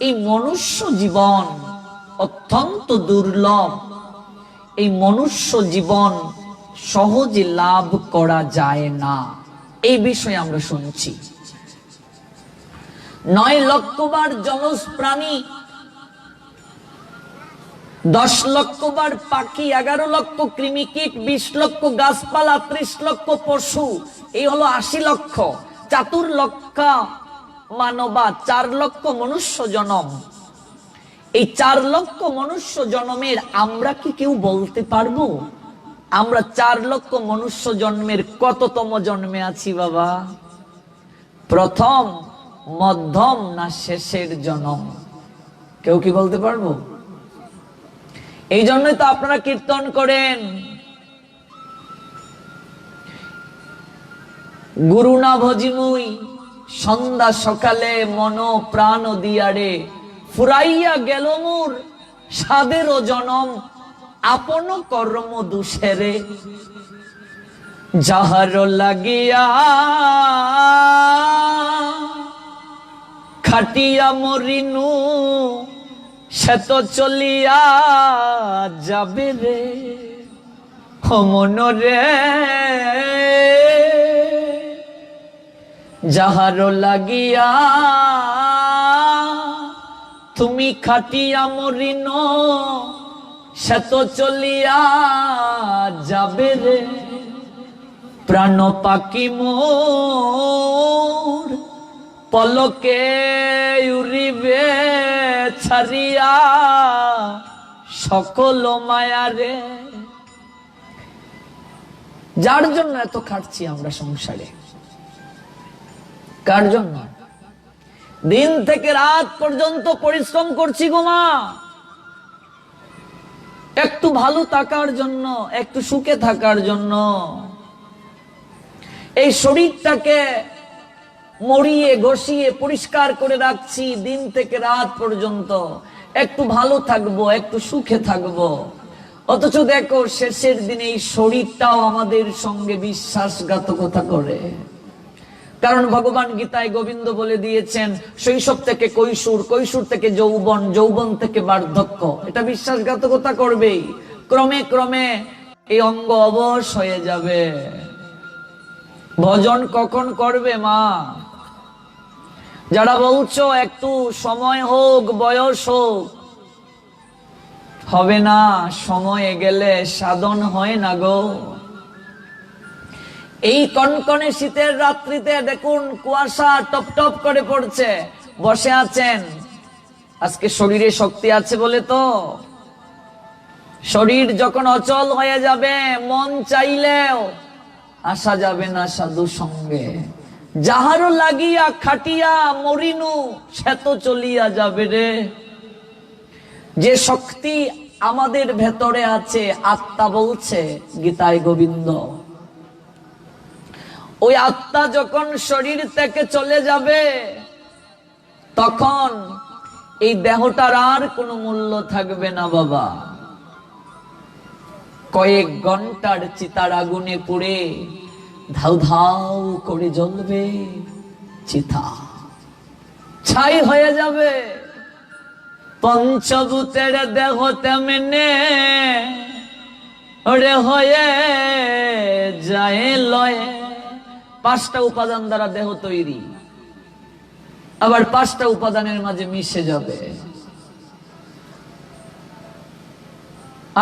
এই মনুষ্য জীবন অত্যন্ত দুর্লভ। এই মনুষ্য জীবন সহজে লাভ করা যায় না, এই বিষয়ে আমরা শুনছি। 9 লক্ষ বার জলজ প্রাণী, 10 লক্ষ বার পাখি, 11 লক্ষ কৃমিকীট, 20 লক্ষ গাছপালা, 30 লক্ষ পশু, এই হলো 80 লক্ষ। 4 লক্ষ মানবা, 4 লক্ষ মনুষ্য জনম। এই 4 লক্ষ মনুষ্য জন্মের আমরা কি কেউ বলতে পারবো আমরা 4 লক্ষ মনুষ্য জন্মের কততম জন্মে আছি বাবা? প্রথম, মধ্যম না শেষের জন্ম? কেউ কি বলতে পারবো? এই জন্যই তো আপনারা কীর্তন করেন, গুরু না ভজিমুই সন্ধ্যা সকালে মন প্রাণ দিয়ারে, ফুরাইয়া গেল মোর সাদেরও জনম, আপন কর্ম দুষেরে, যাহার লাগিয়া খাটিয়া মরিনু, সে তো চলিয়া যাবে রে। মন রে, যাহার লাগিয়া তুমি খাটিয়া মরিন, সে তো চলিয়া যাবে রে। প্রাণ পাখি মোর পলকে উড়িবে ছাড়িয়া সকল মায়ারে। যার জন্য এত খাটছি আমরা সংসারে, কার জন্য? দিন থেকে রাত পর্যন্ত পরিশ্রম করছি গো মা, একটু ভালো থাকার জন্য, একটু সুখে থাকার জন্য। এই শরীরটাকে মরিয়ে ঘষিয়ে পরিষ্কার করে রাখছি দিন থেকে রাত পর্যন্ত, একটু ভালো থাকবো, একটু সুখে থাকবো। অথচ দেখো শেষের দিনে এই শরীরটাও আমাদের সঙ্গে বিশ্বাসঘাতকতা করে। কারণ ভগবান গীতায় গোবিন্দ বলে দিয়েছেন, শৈশব থেকে কৈশোর, কৈশোর থেকে যৌবন, যৌবন থেকে বার্ধক্য, এটা বিশ্বাসঘাতকতা করবেই। ক্রমে ক্রমে এই অঙ্গ অবশ হয়ে যাবে। ভজন কখন করবে মা? যারা বলছো একটু সময় হোক, বয়স হোক, হবে না, সময়ে গেলে সাধন হয় না গো। এই কনকনে শীতের রাত্রিতে দেখুন কুয়াশা টপ টপ করে পড়ছে, বসে আছেন। আজকে শরীরে শক্তি আছে বলে তো। শরীর যখন অচল হয়ে যাবে, মন চাইলেও আসা যাবে না সাধু সঙ্গে। যাহার লাগিয়া খাটিয়া মরিনু, সে তো চলিয়া যাবে রে। যে শক্তি আমাদের ভেতরে আছে, আত্মা বলছে গীতায় গোবিন্দ, ওই আত্মা যখন শরীর থেকে চলে যাবে, তখন এই দেহটার আর কোনো মূল্য থাকবে না বাবা। কয়েক ঘন্টার চিতার আগুনে পুড়ে ধাউ ধাউ করে জ্বলবে চিতা, ছাই হয়ে যাবে। পঞ্চভূতের দেহ তেমনে ওরে হয়ে যায় লয়ে। 5টা উপাদান দ্বারা দেহ তৈরি, আবার 5টা উপাদানের মাঝে মিশে যাবে।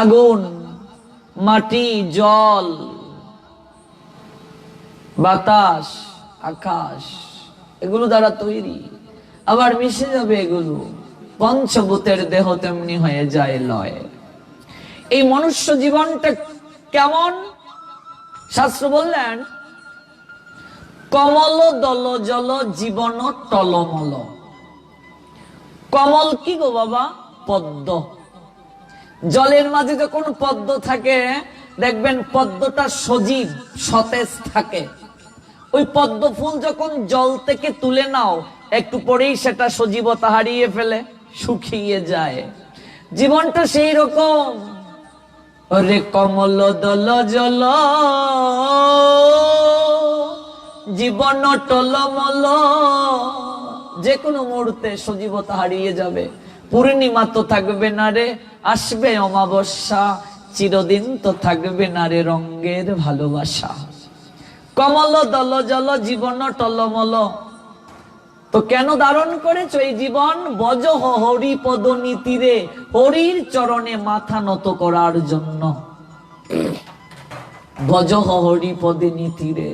আগুন, মাটি, জল, বাতাস, আকাশ, এগুলো দ্বারা তৈরি, আবার মিশে যাবে এগুলো। পঞ্চভূতের দেহ তেমনি হয়ে যায় লয়। এই মনুষ্য জীবনটা কেমন? শাস্ত্র বললেন, কমল দল জল জীবন টলমল। কমল কি গো বাবা? পদ্ম। জলের মাঝে যখন পদ্ম থাকে, দেখবেন পদ্মটা সজীব, সতেজ থাকে। ওই পদ্ম ফুল যখন জল থেকে তুলে নাও, একটু পরেই সেটা সজীবতা হারিয়ে ফেলে, শুকিয়ে যায়। জীবনটা সেই রকম। ওরে কমল দল জল জীবন টলমল, যে কোনো মুহূর্তে সজীবতা হারিয়ে যাবে। পূর্ণিমা তো থাকবে না রে, আসবে অমাবস্যা, চিরদিন তো থাকবে না রে রঙের ভালোবাসা। কমল দল জল জীবন টলমল, তো কেন ধারণ করেছ এই জীবন? বজ হরি পদ নীতিরে, হরির চরণে মাথা নত করার জন্য। বজ হরি পদে নীতিরে,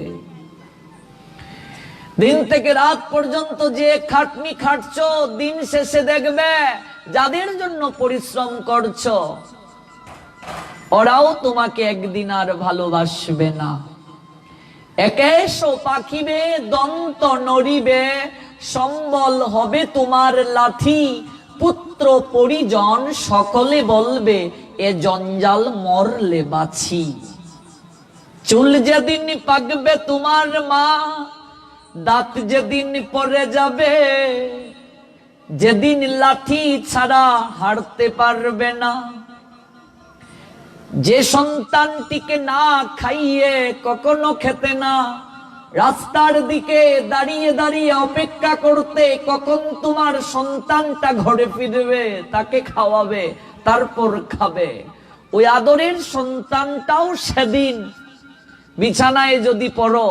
দিন থেকে রাত পর্যন্ত যে খাটনি খাটছো, দিন শেষে দেখবে যাদের জন্য পরিশ্রম করছো ওরাও তোমাকে একদিন আর ভালোবাসবে না। একেশ পাখিবে দন্ত নড়িবে, সম্বল হবে তোমার লাঠি, পুত্র পরিজন সকলে বলবে এ জঞ্জাল মরলে বাছি। চুল যেদিন পাকবে তোমার মা, দাঁত যেদিন পরে যাবে, যেদিন লাঠি ছাড়া হাঁটতে পারবে না, যে সন্তানটিকে না খাইয়ে কখনো খেতে না, রাস্তার দিকে দাঁড়িয়ে দাঁড়িয়ে অপেক্ষা করতে কখন তোমার সন্তানটা ঘরে ফিরবে, তাকে খাওয়াবে, তারপর খাবে, ওই আদরের সন্তানটাও সেদিন বিছানায় যদি পড়ো,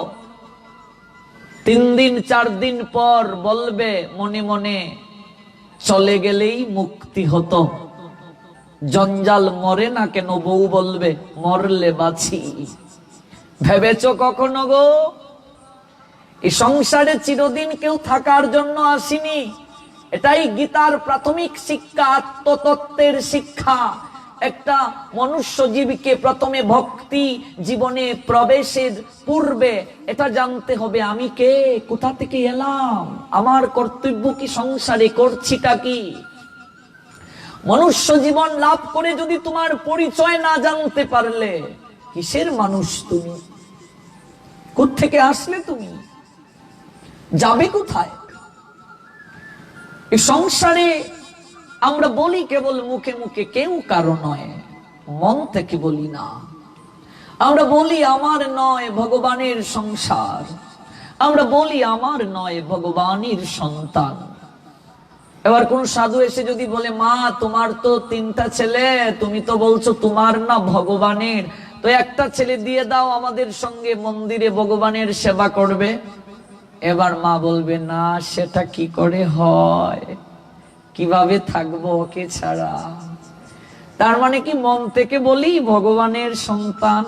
3 দিন 4 দিন পর বলবে মনে মনে চলে গেলেই মুক্তি হতো, জঞ্জাল মরে না কেন? বউ বলবে মরলে বাঁচি। ভেবেছো কখনো গো এই সংসারে চিরদিন কেউ থাকার জন্য আসেনি? এটাই গীতার প্রাথমিক শিক্ষা, আত্মতত্ত্বের শিক্ষা। একটা মনুষ্য জীবকে প্রথমে ভক্তি জীবনে প্রবেশের পূর্বে এটা জানতে হবে আমি কে, কোথা থেকে এলাম, আমার কর্তব্য কি সংসারে, করছিটা কি। মনুষ্য জীবন লাভ করে যদি তোমার পরিচয় না জানতে পারলে, কিসের মানুষ তুমি, কোত্থেকে আসলে তুমি, যাবে কোথায়? এই সংসারে আমরা বলি কেবল মুখে মুখে, কেউ কারো নয়, মন থেকে বলি না। আমরা বলি আমার নয় ভগবানের সংসার, আমরা বলি আমার নয় ভগবানের সন্তান। এবার কোন সাধু এসে যদি বলে মা তোমার তো 3টা ছেলে, তুমি তো বলছো তোমার না ভগবানের, তো একটা ছেলে দিয়ে দাও আমাদের সঙ্গে মন্দিরে ভগবানের সেবা করবে। এবার মা বলবে না সেটা কি করে হয়, কিভাবে থাকবো ওকে ছাড়া। তার মানে কি মন থেকে বলি ভগবানের সন্তান,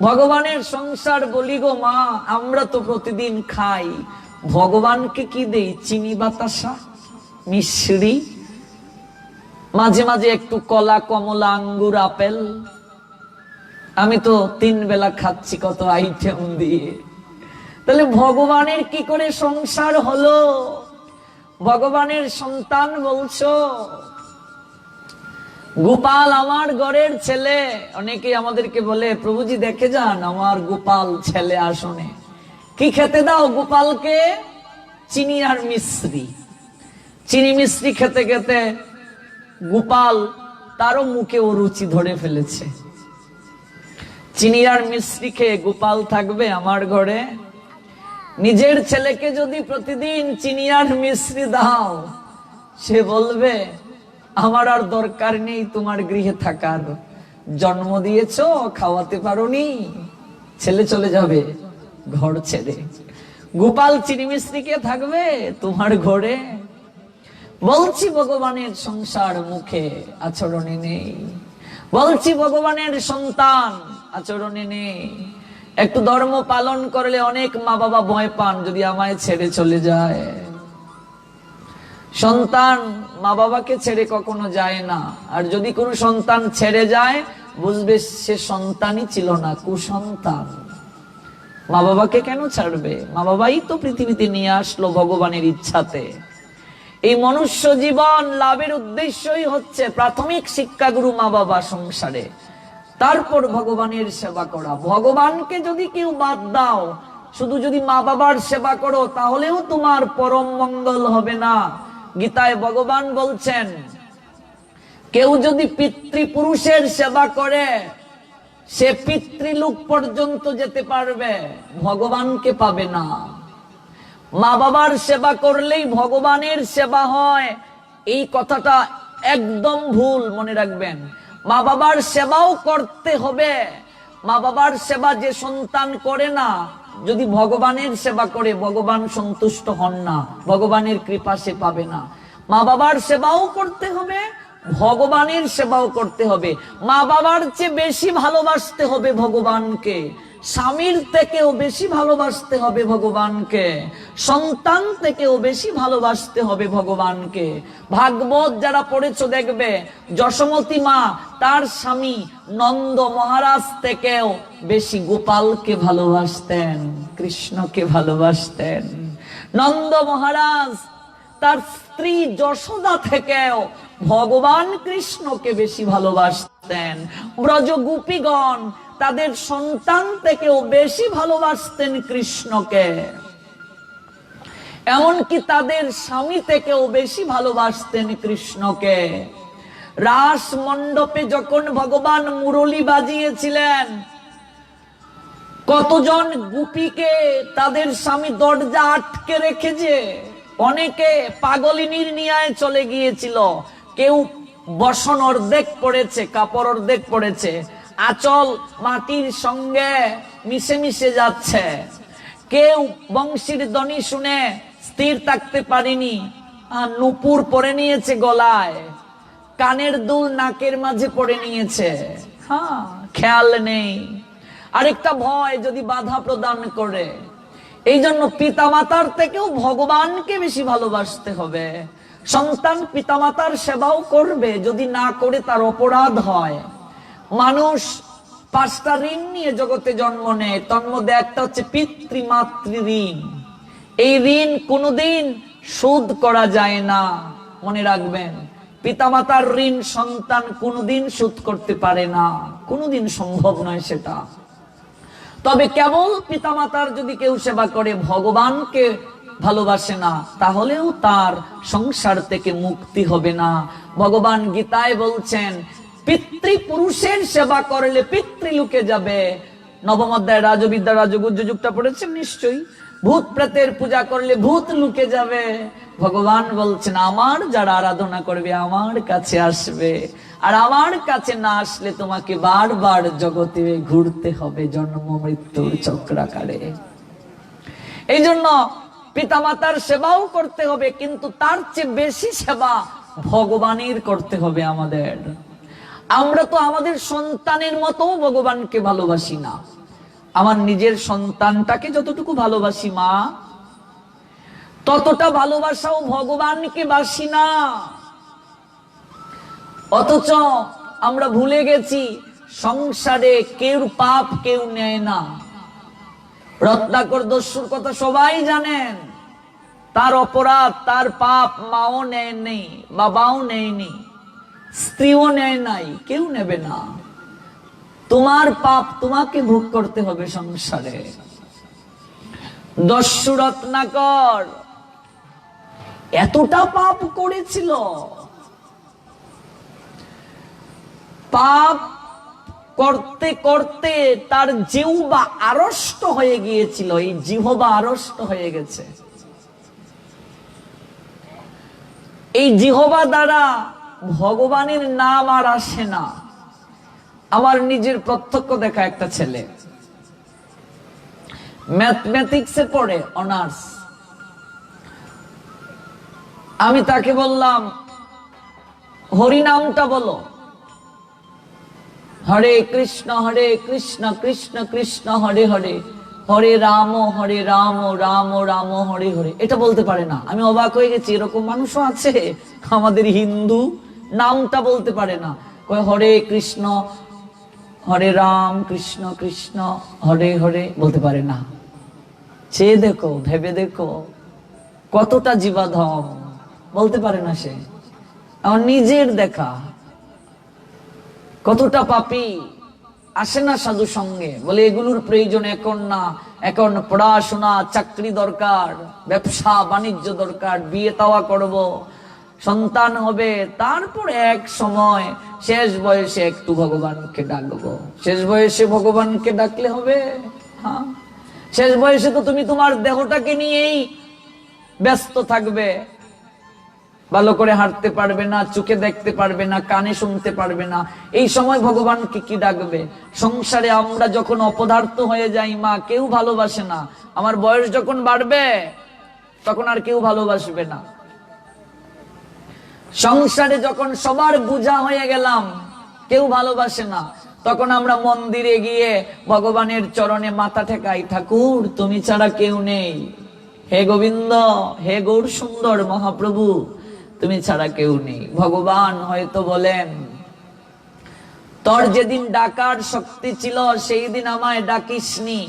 ভগবানের সংসার বলি গো মা। আমরা তো প্রতিদিন খাই, ভগবানকে কি দেই? চিনি বাতাসা, মিশ্রি, মাঝে মাঝে একটু কলা, কমলা, আঙ্গুর, আপেল। আমি তো 3 বেলা খাচ্ছি কত আইটেম দিয়ে। তাহলে ভগবানের কি করে সংসার হলো? ভগবানের সন্তান বলছো। গোপাল আমার ঘরের ছেলে। অনেকেই আমাদেরকে বলে প্রভুজি দেখে যান আমার গোপাল ছেলে আসনে। কি খেতে দাও গোপালকে? চিনি আর মিশ্রি। চিনি মিশ্রি খেতে খেতে গোপাল তারও মুখে ও রুচি ধরে ফেলেছে। চিনি আর মিশ্রি খেয়ে গোপাল থাকবে আমার ঘরে? নিজের ছেলেকে যদি প্রতিদিন চিনি আর মিশ্রি দাও, সে বলবে আমার আর দরকার নেই তোমার গৃহে থাকার, জন্ম দিয়েছ খাওয়াতে পারোনি, ছেলে চলে যাবে ঘর ছেড়ে। গোপাল চিনি মিশ্রি কে থাকবে তোমার ঘরে? বলছি ভগবানের সংসার মুখে আচরণে নেই, বলছি ভগবানের সন্তান আচরণে নেই। একটু ধর্ম পালন করলে অনেক মা বাবা ভয় পান যদি আমায় ছেড়ে চলে যায়। সন্তান মা বাবাকে ছেড়ে কখনো যায় না, আর যদি কোনো সন্তান ছেড়ে যায় বুঝবে সে সন্তানই ছিল না, কুসন্তান। মা বাবাকে কেন ছাড়বে? মা বাবাই তো পৃথিবীতে নিয়ে আসলো ভগবানের ইচ্ছাতে। এই মনুষ্য জীবন লাভের উদ্দেশ্যই হচ্ছে প্রাথমিক শিক্ষাগুরু মা বাবা সংসারে, তারপর ভগবানের সেবা করা। ভগবানকে যদি কেউ বাদ দাও, শুধু যদি মা বাবার সেবা করো, তাহলেও তোমার পরম মঙ্গল হবে না। গীতায় ভগবান বলছেন কেউ যদি পিতৃপুরুষের সেবা করে সে পিতৃলোক পর্যন্ত যেতে পারবে, ভগবানকে পাবে না। মা বাবার সেবা করলেই ভগবানের সেবা হয়, এই কথাটা একদম ভুল, মনে রাখবেন। মা বাবার সেবাও করতে হবে। মা বাবার সেবা যে সন্তান করে না, যদি ভগবানের সেবা করে, ভগবান সন্তুষ্ট হন না, ভগবানের কৃপা সে পাবে না। মা বাবার সেবাও করতে হবে, ভগবানের সেবাও করতে হবে। মা বাবার চেয়ে বেশি ভালোবাসতে হবে ভগবানকে, স্বামীর থেকেও বেশি ভালোবাসতে হবে ভগবানকে, সন্তান থেকেও বেশি ভালোবাসতে হবে ভগবানকে। ভাগবত যারা পড়েছো দেখবে, যশোমতী মা তার স্বামী নন্দ মহারাজ থেকেও বেশি গোপালকে ভালোবাসতেন, কৃষ্ণকে ভালোবাসতেন। নন্দ মহারাজ তার স্ত্রী যশোদা থেকেও ভগবান কৃষ্ণকে বেশি ভালোবাসতেন। ব্রজ গোপীগণ তাদের সন্তান থেকেও বেশি ভালোবাসতেন কৃষ্ণকে, এমনকি তাদের স্বামী থেকেও বেশি ভালোবাসতেন কৃষ্ণকে। রাস মণ্ডপে যখন ভগবান মুরলী বাজিয়েছিলেন, কতজন গোপীকে তাদের স্বামী দরজা আটকে রেখেছে, অনেকে পাগলিনীর নিয়ায় চলে গিয়েছিল। কেউ বসন অর্ধেক পড়েছে, কাপড় অর্ধেক পড়েছে, আঁচল মাটির সঙ্গে মিশে মিশে যাচ্ছে। কেউ বংশীর ধ্বনি শুনে স্থির থাকতে পারেনি, নূপুর পরে নিয়েছে গলায়, কানের দুল নাকের মাঝে পড়ে নিয়েছে, খেয়াল নেই। আরেকটা ভয় যদি বাধা প্রদান করে। এই জন্য পিতামাতার থেকেও ভগবানকে বেশি ভালোবাসতে হবে। সন্তান পিতামাতার সেবাও করবে, যদি না করে তার অপরাধ হয়। মানুষ 5টা ঋণ নিয়ে জগতে জন্ম নেয়, তন্মধ্যে একটা হচ্ছে পিতৃমাতৃ ঋণ। এই ঋণ কোনোদিন শোধ করা যায় না, মনে রাখবেন। পিতামাতার ঋণ সন্তান কোনোদিন শোধ করতে পারে না, কোনোদিন সম্ভব নয় সেটা। তবে কেবল পিতামাতার যদি কেউ সেবা করে, ভগবানকে ভালোবাসে না, তাহলেও তার সংসার থেকে মুক্তি হবে না। ভগবান গীতায় বলছেন, পিতৃপুরুষের সেবা করলে পিতৃলোকে যাবে। নবম অধ্যায় রাজবিদ্যা রাজগুজ্জ যুগটা পড়েছেন নিশ্চয়ই। ভূত প্রেতের পূজা করলে ভূত লুকে যাবে। ভগবান বলছেন, আমার যারা আরাধনা করবে আমার কাছে আসবে, আর আমার কাছে না আসলে তোমাকে বারবার জগতে ঘুরতে হবে জন্ম মৃত্যুর চক্রাকারে। এই জন্য পিতামাতার সেবাও করতে হবে, কিন্তু তার চেয়ে বেশি সেবা ভগবানের করতে হবে আমাদের। আমরা তো আমাদের সন্তানের মতো ভগবানকে ভালোবাসি না। আমার নিজের সন্তানটাকে যতটুকু ভালোবাসি মা, ততটা ভালোবাসাও ভগবানকে বাসি না। অথচ আমরা ভুলে গেছি, সংসারে কেউ পাপ কেউ নেয় না। রত্নাকর দস্যুর কথা সবাই জানেন, তার অপরাধ, তার পাপ মাও নেয়নি, বাবাও নেয়নি, স্ত্রীও নেয় নাই, কেউ নেবে না। তোমার পাপ তোমাকে ভোগ করতে হবে সংসারে। দস্যু রত্নাকর এতটা পাপ করেছিল, পাপ করতে করতে তার জিহ্বা আড়ষ্ট হয়ে গিয়েছিল। এই জিহ্বা আড়ষ্ট হয়ে গেছে। এই জিহ্বা দ্বারা ভগবানের নাম আর আসে না। আমার নিজের প্রত্যক্ষ দেখা একটা ছেলে ম্যাথমেটিক্সে পড়ে, অনার্স। আমি তাকে বললাম, হরি নামটা বলো। হরে কৃষ্ণ কৃষ্ণ কৃষ্ণ হরে হরে, হরে রাম রাম রাম হরে হরে। এটা বলতে পারে না। আমি অবাক হয়ে গেছি, এরকম মানুষও আছে আমাদের হিন্দু, নামটা বলতে পারে না। হরে কৃষ্ণ হরে রাম কৃষ্ণ কৃষ্ণ হরে হরে বলতে পারে না। চেয়ে দেখো, ভেবে দেখো কতটা জীবাধম, বলতে পারে না সে। আমার নিজের দেখা কতটা পাপী। আসে না সাধু সঙ্গে, বলে এগুলোর প্রয়োজন এখন না, এখন পড়াশোনা চাকরি দরকার, ব্যবসা বাণিজ্য দরকার, বিয়ে তাওয়া করব, সন্তান হবে, তারপর এক সময় শেষ বয়সে একটু ভগবানকে ডাকবো। শেষ বয়সে ভগবানকে ডাকলে হবে? হ্যাঁ, শেষ বয়সে তো তুমি তোমার দেহটাকে নিয়েই ব্যস্ত থাকবে, ভালো করে হাঁটতে পারবে না, চোখে দেখতে পারবে না, কানে শুনতে পারবে না। এই সময় ভগবানকে কি ডাকবে? সংসারে আমরা যখন অপদার্থ হয়ে যাই, মা কেউ ভালোবাসে না। আমার বয়স যখন বাড়বে তখন আর কেউ ভালোবাসবে না। সংসারে যখন সবার বোঝা হয়ে গেলাম, কেউ ভালোবাসে না, তখন আমরা মন্দিরে গিয়ে ভগবানের চরণে মাথা ঠেকাই, ঠাকুর তুমি ছাড়া কেউ নেই, হে গোবিন্দ, হে গৌর সুন্দর মহাপ্রভু, তুমি ছাড়া কেউ নেই। ভগবান হয়তো বলেন, তোর যেদিন ডাকার শক্তি ছিল সেই দিন আমায় ডাকিসনি,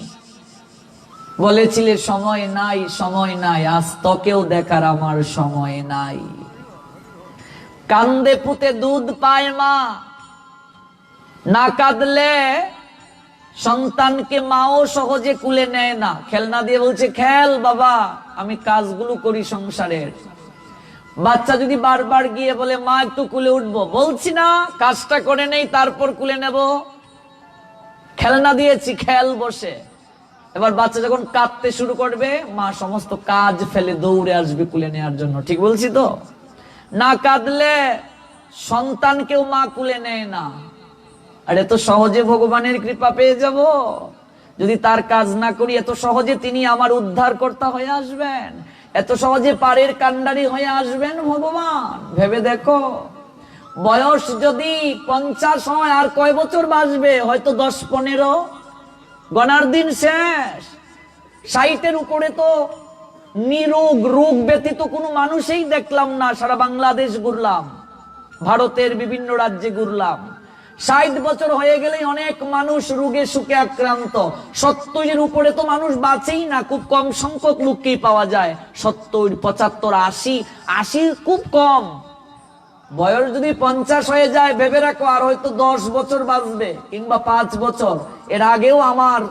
বলেছিলে সময় নাই, সময় নাই, আজ তোকেও দেখার আমার সময় নাই। কান্দে পুতে দুধ পায় মা, না কাঁদলে সন্তানকে মাও সহজে কুলে নেয় না। খেলনা দিয়ে বলছে, খেল বাবা, আমি কাজগুলো করি সংসারের। বাচ্চা যদি বারবার গিয়ে বলে, মা একটু কুলে উঠবো, বলছি না কাজটা করে নেই তারপর কুলে নেব, খেলনা দিয়েছি, খেল বসে। এবার বাচ্চা যখন কাঁদতে শুরু করবে, মা সমস্ত কাজ ফেলে দৌড়ে আসবে কুলে নেওয়ার জন্য। ঠিক বলছি তো? না কাঁদলে সন্তানকেও মা কুলে নেয় না। আর এত সহজে ভগবানের কৃপা পেয়ে যাব? যদি তার কাজ না করি, এত সহজে তিনি আমার উদ্ধারকর্তা হয়ে আসবেন, এত সহজে পারের কান্ডারি হয়ে আসবেন ভগবান। ভেবে দেখো, বয়স যদি 50 হয়, আর কয় বছর বাঁচবে? হয়তো 10-15, গনার দিন শেষ। 60-এর উপরে তো নিরোগ, রোগ ব্যতীত কোনো মানুষই দেখলাম না। সারা বাংলাদেশ ঘুরলাম, ভারতের বিভিন্ন রাজ্যে ঘুরলাম, 60 বছর হয়ে গেলেই অনেক মানুষ রোগে সুখে আক্রান্ত। 70-এর উপরে তো মানুষ বাঁচেই না, খুব কম সংখ্যক লোককেই পাওয়া যায়। 70, 75, 80 খুব কম। বয়স যদি 50 হয়ে যায়, ভেবে রাখো আর হয়তো 10 বছর বাঁচবে, কিংবা 5 বছর। এর আগেও আমার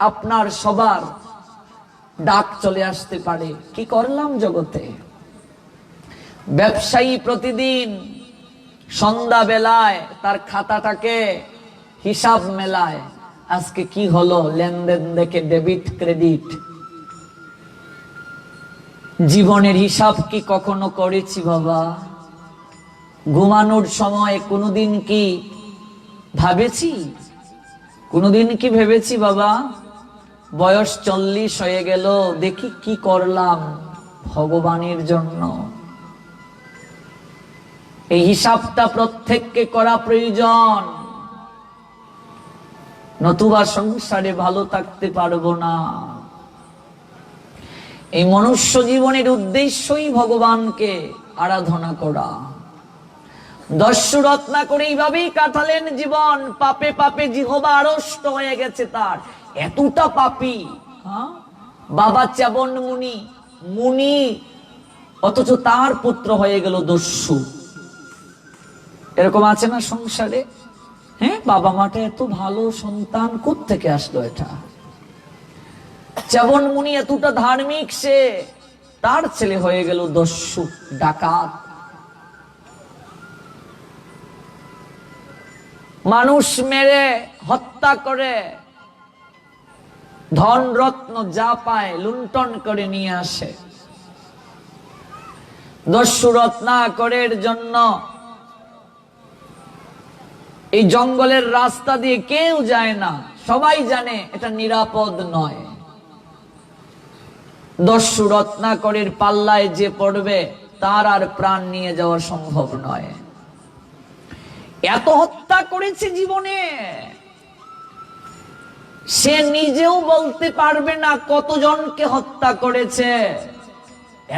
আপনার সবার ডাক চলে আসতে পারে। কি করলাম জগতে? ব্যবসায়ী প্রতিদিন সন্ধ্যা বেলায় তার খাতাটাকে হিসাব মেলায়, আজকে কি হলো, লেনদেন দেখে ডেবিট ক্রেডিট। জীবনের হিসাব কি কখনো করেছি বাবা? ঘুমানোর সময় কোনোদিন কি ভাবেছি? কোনোদিন কি ভেবেছি বাবা, বয়স 40 হয়ে গেল, দেখি কি করলাম ভগবানের জন্য? এই হিসাবটা প্রত্যেককে করা প্রয়োজন, নতুবা সংসারে ভালো থাকতে পারবো না। এই মনুষ্য জীবনের উদ্দেশ্যই ভগবানকে আরাধনা করা। দস্যুরত্না করে এইভাবেই কাটালেন জীবন। পাপে পাপে জিহ্বা আড়ষ্ট হয়ে গেছে তার, এতটা পাপী। বাবা চ্যবন মুনি, মুনি, অথচ তার পুত্র হয়ে গেল দস্যু। এরকম আছে না সংসারে? হ্যাঁ, বাবা মাটা এত ভালো, সন্তান কোত্থেকে আসলো এটা? চ্যবন মুনি এতটা ধার্মিক, সে, তার ছেলে হয়ে গেল দস্যু, ডাকাত। মানুষ মেরে হত্যা করে, ধন রত্ন যা পায় লুণ্ঠন করে নিয়ে আসে। দস্যু রত্নাকরের জন্য এই জঙ্গলের রাস্তা দিয়ে কেউ যায় না, সবাই জানে এটা নিরাপদ নয়। দস্যু রত্নাকরের পাল্লায় যে পড়বে তার আর প্রাণ নিয়ে যাওয়া সম্ভব নয়। এত হত্যা করেছে জীবনে, সে নিজেও বলতে পারবে না কতজনকে হত্যা করেছে,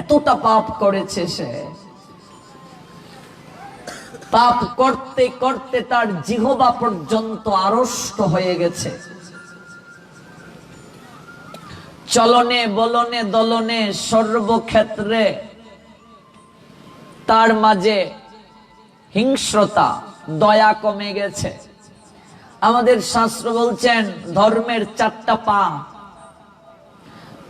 এতটা পাপ করেছে সে। পাপ করতে করতে তার জিহ্বা পর্যন্ত আড়ষ্ট হয়ে গেছে। চলনে বলনে দলনে সর্বক্ষেত্রে তার মাঝে হিংস্রতা, দয়া কমে গেছে। আমাদের শাস্ত্র বলছেন ধর্মের 4টা পা,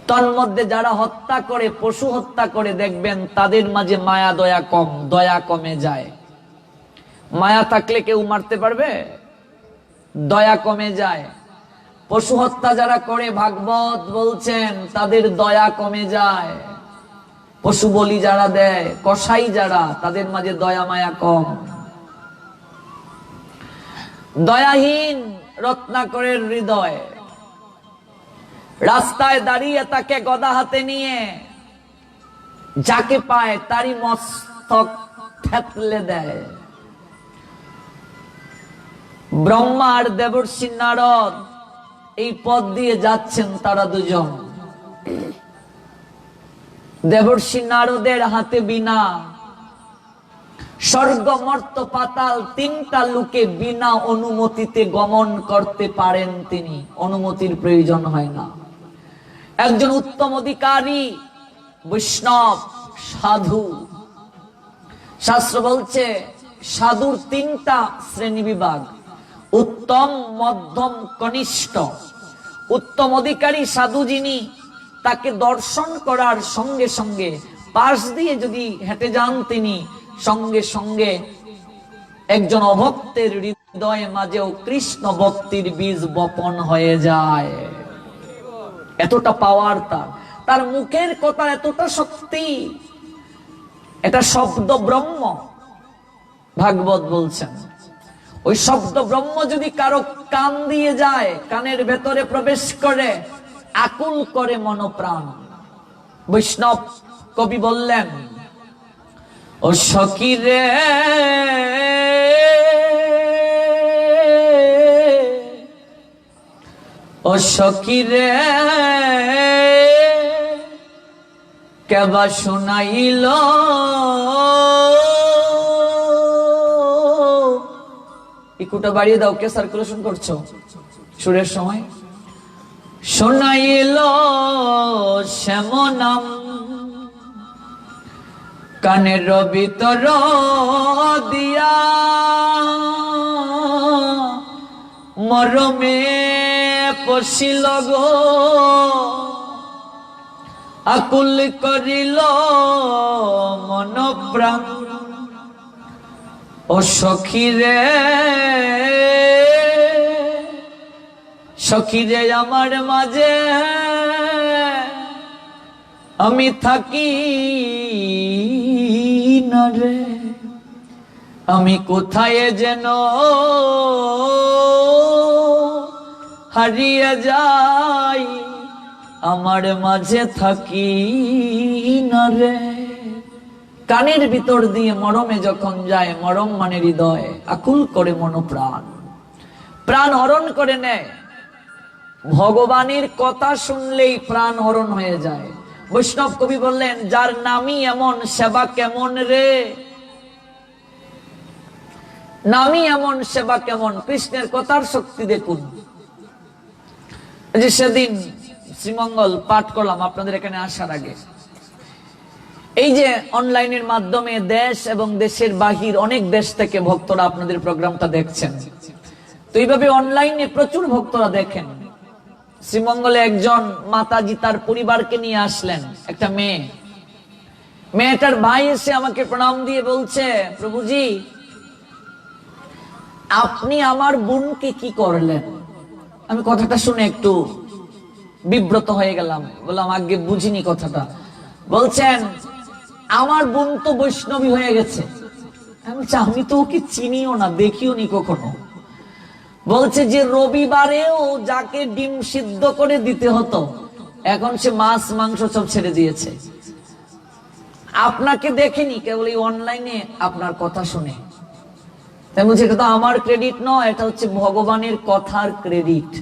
তার মধ্যে যারা হত্যা করে, পশু হত্যা করে, দেখবেন তাদের মাঝে মায়া দয়া কম, দয়া কমে যায়। মায়া থাকলে কেউ মারতে পারবে? দয়া কমে যায়। পশু হত্যা যারা করে, ভাগবত বলছেন তাদের দয়া কমে যায়। পশু বলি যারা দেয়, কসাই যারা, তাদের মাঝে দয়া মায়া কম। দয়াহীন রত্নাকরের হৃদয়, রাস্তায় দাঁড়িয়ে তাকে গদা হাতে নিয়ে যাকে পায় তারই মস্তক থেতলে দেয়। ব্রহ্মা আর দেবর্ষি নারদ এই পথ দিয়ে যাচ্ছেন, তারা দুজন। দেবর্ষি নারদের হাতে বীণা, স্বর্গ মর্ত পাতাল তিনটা লোকে বিনা অনুমতিতে গমন করতে পারেন তিনি, অনুমতির প্রয়োজন হয় না। একজন উত্তম অধিকারী বৈষ্ণব সাধু, শাস্ত্র বলছে সাধুর তিনটা শ্রেণী বিভাগ, উত্তম, মধ্যম, কনিষ্ঠ। উত্তম অধিকারী সাধু যিনি, তাকে দর্শন করার সঙ্গে সঙ্গে পাশ দিয়ে যদি হেঁটে যান তিনি, সঙ্গে সঙ্গে একজন অভক্তের হৃদয়ে মাঝেও কৃষ্ণ ভক্তির বীজ বপন হয়ে যায়। এতটা পাওয়ার তার, তার মুখের কথা এতটা শক্তি। এটা শব্দ ব্রহ্ম, ভাগবত বলছেন। ওই শব্দ ব্রহ্ম যদি কারো কান দিয়ে যায়, কানের ভেতরে প্রবেশ করে, আকুল করে মনপ্রাণ। বৈষ্ণব কবি বললেন, ও সখী রে ও সখী রে কেবা শোনাইল ইকুটা বাড়িয়ে দাও, কে সার্কুলেশন করছো সুরের সময়? শোনাইল শ্যামনাম কানের ভিতর দিয়া, মরমে পশিল গো, আকুল করিল মন প্রাণ। ও সখী রে সখী রে আমার মাঝে আমি থাকি না রে, আমি কোথায় যেন হারিয়ে যাই, আমার মাঝে থাকি না রে। কানের ভিতর দিয়ে মরমে যখন যায়, মরম মানে হৃদয়, আকুল করে মন প্রাণ, প্রাণ হরণ করে নেয়। ভগবানের কথা শুনলেই প্রাণ হরণ হয়ে যায়। বৈষ্ণব কবি বললেন, যার নামই এমন সেবা কেমন রে, নামই এমন সেবা কেমন। কৃষ্ণের কথার শক্তি দেখুন। যে সেদিন শ্রীমঙ্গল পাঠ করলাম আপনাদের এখানে আসার আগে, এই যে অনলাইনের মাধ্যমে দেশ এবং দেশের বাহির অনেক দেশ থেকে ভক্তরা আপনাদের প্রোগ্রামটা দেখছেন। তো এইভাবে অনলাইনে প্রচুর ভক্তরা দেখেন। শ্রীমঙ্গলে একজন মাতাজি তার পরিবারকে নিয়ে আসলেন, একটা মেয়ে। মেয়েটার ভাই এসে আমাকে প্রণাম দিয়ে বলছে, প্রভুজি আপনি আমার বোনকে কি করলেন? আমি কথাটা শুনে একটু বিব্রত হয়ে গেলাম, বললাম আগে বুঝিনি কথাটা। বলছেন আমার বোন তো বৈষ্ণবী হয়ে গেছে। আমি বলছি আমি তো ওকে চিনিও না, দেখিও নি কখনো। বলছে যে রবিবারেও যাকে ডিম সিদ্ধ করে দিতে হতো, এখন সে মাছ মাংস সব ছেড়ে দিয়েছে। আপনাকে দেখেনি, কেবল এই অনলাইনে আপনার কথা শুনে। তাই বলছে এটা তো আমার ক্রেডিট নয়, এটা হচ্ছে ভগবানের কথার ক্রেডিট।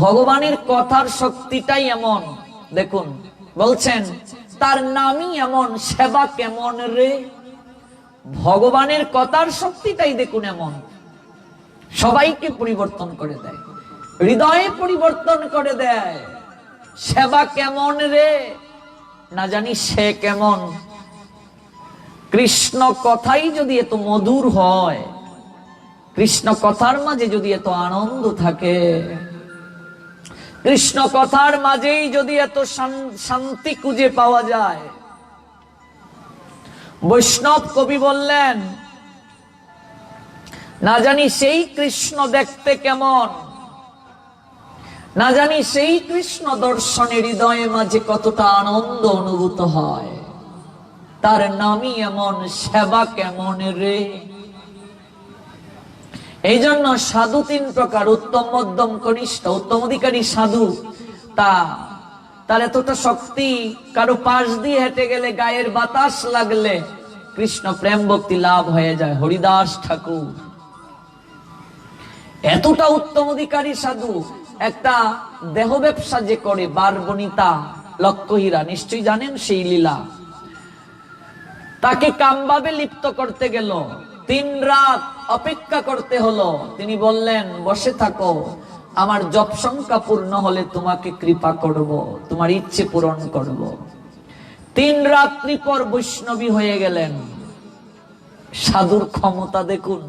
ভগবানের কথার শক্তিটাই এমন। দেখুন বলছেন তার নামই এমন, সেবা কেমন রে। ভগবানের কথার শক্তিটাই দেখুন এমন, সবাইকে পরিবর্তন করে দেয়, হৃদয়ে পরিবর্তন করে দেয়। সেবা কেমন রে, না জানি সে কেমন। কৃষ্ণ কথাই যদি এত মধুর হয়, কৃষ্ণ কথার মাঝে যদি এত আনন্দ থাকে, কৃষ্ণ কথার মাঝেই যদি এত শান্তি খুঁজে পাওয়া যায়। বৈষ্ণব কবি বললেন, না জানি সেই কৃষ্ণ দেখতে কেমন, না জানি সেই কৃষ্ণ দর্শনে হৃদয়ে মাঝে কতটা আনন্দ অনুভূত হয়। তার নামই এমন, সেবা কেমন রে। এই জন্য সাধু তিন প্রকার, উত্তম, মধ্যম, কনিষ্ঠ। উত্তম অধিকারী সাধু, তার এতটা শক্তি, কারো পাশ দিয়ে হেঁটে গেলে, গায়ের বাতাস লাগলে কৃষ্ণ প্রেম ভক্তি লাভ হয়ে যায়। হরিদাস ঠাকুর এতটা উত্তম অধিকারী সাধু। একটা দেহ ব্যবসা যে করে, বারবনিতা লক্ষ্যহীরা, নিশ্চয়ই জানেন সেই লীলা। তাকে কামভাবে লিপ্ত করতে গেল, 3 রাত অপেক্ষা করতে হলো। তিনি বললেন, বসে থাকো, আমার জপ সংখ্যা পূর্ণ হলে তোমাকে কৃপা করব, তোমার ইচ্ছে পূরণ করব। 3 রাত্রি পর বৈষ্ণবী হয়ে গেলেন। সাধুর ক্ষমতা দেখুন।